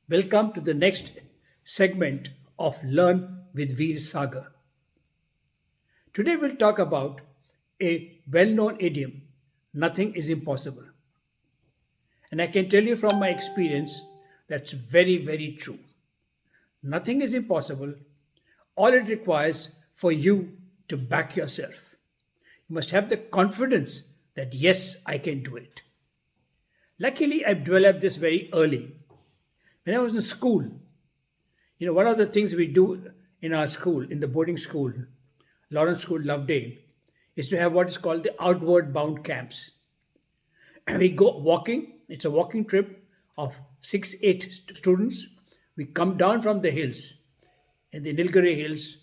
Welcome to the next segment of Learn with Veer Sagar. Today we'll talk about a well known idiom nothing is impossible. And I can tell you from my experience that's very, very true. Nothing is impossible. All it requires for you to back yourself. You must have the confidence that yes, I can do it. Luckily, I've developed this very early. When I was in school, one of the things we do in our school, in the boarding school, Lawrence School, Lovedale, is to have what is called the outward bound camps. We go walking, it's a walking trip of 6, 8 students. We come down from the hills, in the Nilgiri Hills,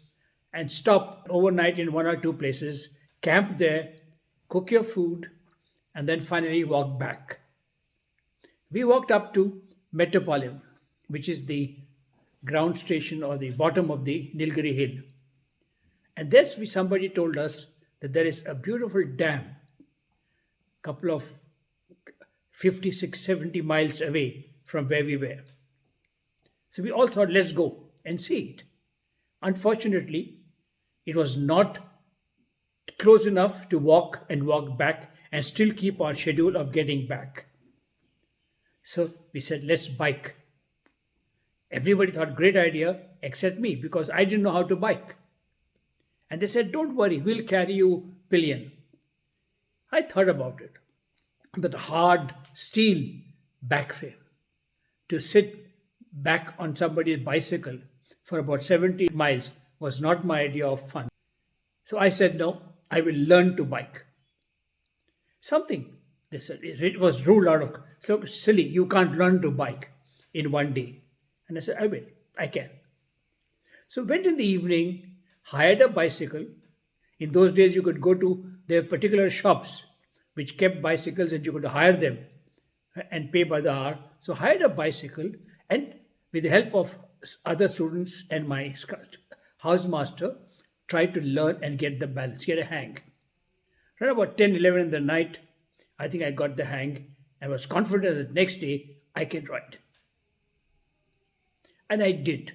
and stop overnight in one or two places, camp there, cook your food, and then finally walk back. We walked up to Metropolitan, which is the ground station or the bottom of the Nilgiri Hill. And somebody told us that there is a beautiful dam, couple of 56, 70 miles away from where we were. So we all thought, let's go and see it. Unfortunately, it was not close enough to walk and walk back and still keep our schedule of getting back. So we said, let's bike. Everybody thought, great idea, except me, because I didn't know how to bike. And they said, don't worry, we'll carry you pillion. I thought about it. That hard steel back frame. To sit back on somebody's bicycle for about 70 miles was not my idea of fun. So I said, no, I will learn to bike. They said, it was ruled out of, so silly, you can't learn to bike in one day. And I said, I will, I can. So went in the evening, hired a bicycle. In those days, you could go to their particular shops which kept bicycles and you could hire them and pay by the hour. So hired a bicycle and with the help of other students and my housemaster, tried to learn and get the balance, get a hang. Around about 10, 11 in the night, I think I got the hang and was confident that next day I can ride. And I did.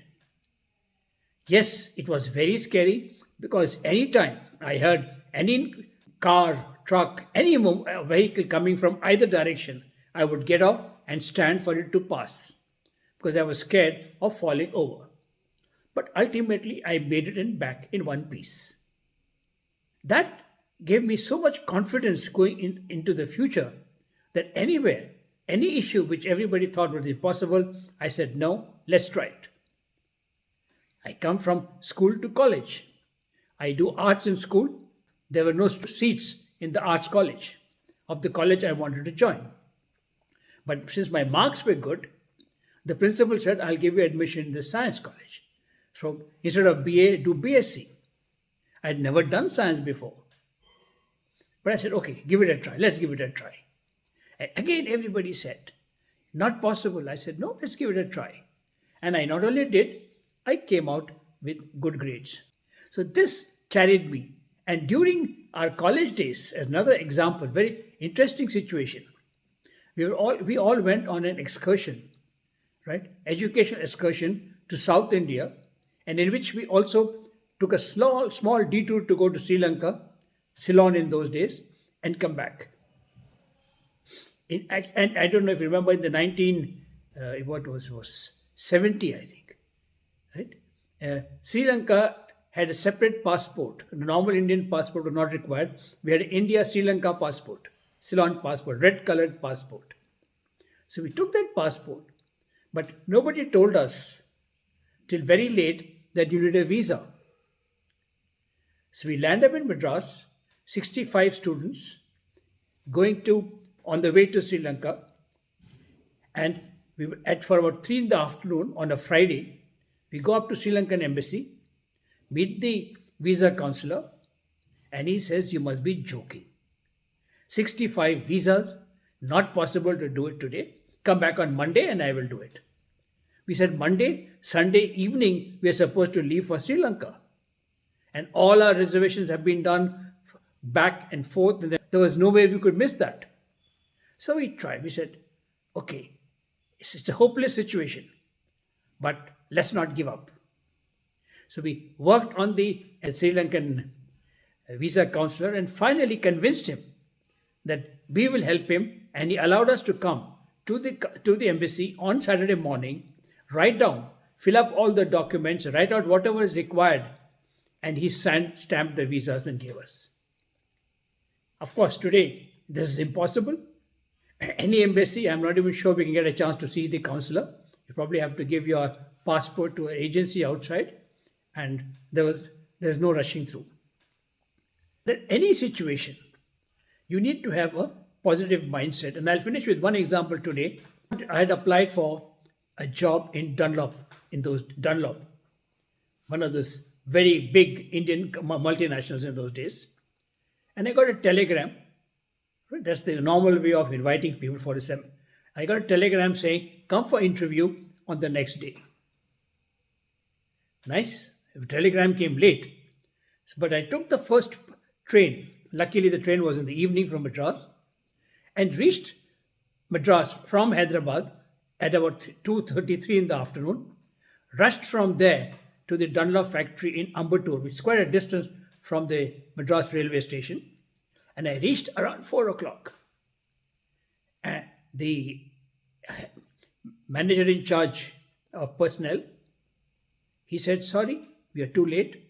Yes, it was very scary because anytime I heard any car, truck, any vehicle coming from either direction, I would get off and stand for it to pass because I was scared of falling over. But ultimately, I made it back in one piece. That gave me so much confidence going into the future that anywhere, any issue which everybody thought was impossible, I said, no, let's try it. I come from school to college. I do arts in school. There were no seats in the arts college of the college I wanted to join. But since my marks were good, the principal said, I'll give you admission in the science college. So instead of BA, do BSc. I'd never done science before. But I said, okay, give it a try. Let's give it a try. And again, everybody said, not possible. I said, no, let's give it a try. And I not only did, I came out with good grades. So this carried me. And during our college days, another example, very interesting situation. We all went on an excursion, right? Educational excursion to South India, and in which we also took a small detour to go to Sri Lanka, Ceylon in those days, and come back. And I don't know if you remember in the what was 70, I think, right? Sri Lanka had a separate passport. The normal Indian passport was not required. We had an India-Sri Lanka passport, Ceylon passport, red-colored passport. So we took that passport, but nobody told us till very late that you need a visa. So we land up in Madras, 65 students, on the way to Sri Lanka, and for about 3 in the afternoon on a Friday, we go up to Sri Lankan embassy, meet the visa counselor, and he says, you must be joking. 65 visas, not possible to do it today. Come back on Monday and I will do it. We said Monday, Sunday evening, we are supposed to leave for Sri Lanka. And all our reservations have been done back and forth. And there was no way we could miss that. So we tried. We said, okay, it's a hopeless situation. but let's not give up. So we worked on the Sri Lankan visa counselor and finally convinced him that we will help him, and he allowed us to come to the embassy on Saturday morning, write down, fill up all the documents, write out whatever is required, and he stamped the visas and gave us. Of course, today this is impossible. Any embassy, I'm not even sure we can get a chance to see the consular. You probably have to give your passport to an agency outside, and there's no rushing through. That any situation, you need to have a positive mindset. And I'll finish with one example today. I had applied for a job in Dunlop, one of those very big Indian multinationals in those days. And I got a telegram. That's the normal way of inviting people for a seminar. I got a telegram saying, come for interview on the next day. Nice. The telegram came late. But I took the first train. Luckily, the train was in the evening from Madras, and reached Madras from Hyderabad at about 2:33 in the afternoon. Rushed from there to the Dunlop factory in Ambattur, which is quite a distance from the Madras railway station. And I reached around 4 o'clock. And the manager in charge of personnel, he said, sorry, we are too late.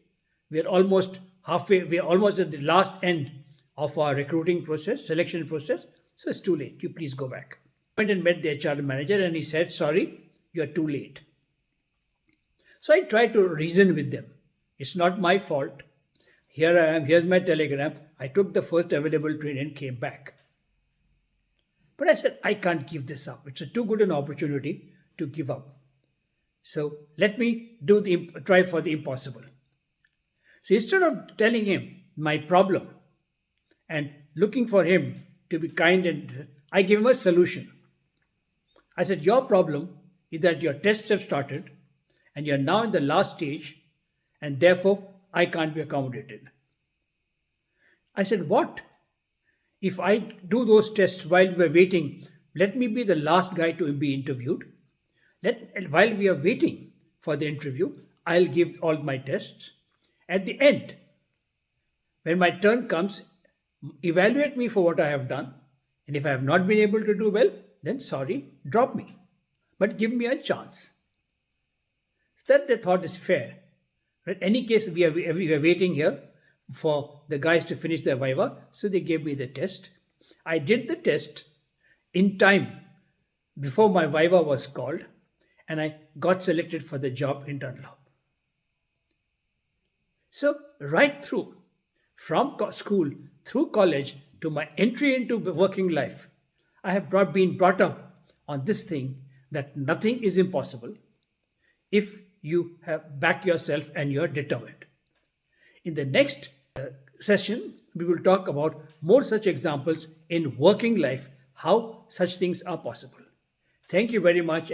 We are almost halfway, we are almost at the last end of our recruiting process, selection process. So it's too late. You please go back. I went and met the HR manager and he said, sorry, you are too late. So I tried to reason with them. It's not my fault. Here I am, here's my telegram. I took the first available train and came back. But I said, I can't give this up. It's too good an opportunity to give up. So let me try for the impossible. So instead of telling him my problem and looking for him to be kind, and I gave him a solution. I said, your problem is that your tests have started and you're now in the last stage, and therefore I can't be accommodated. I said, what? If I do those tests while we're waiting, let me be the last guy to be interviewed. While we are waiting for the interview, I'll give all my tests. At the end, when my turn comes, evaluate me for what I have done. And if I have not been able to do well, then sorry, drop me. But give me a chance. So that they thought is fair. In any case, we are waiting here for the guys to finish their viva. So they gave me the test. I did the test in time before my viva was called, and I got selected for the job in Dunlop. So right through, from school, through college, to my entry into working life, I have been brought up on this thing that nothing is impossible if you have back yourself and you're determined. In the next session, we will talk about more such examples in working life, how such things are possible. Thank you very much.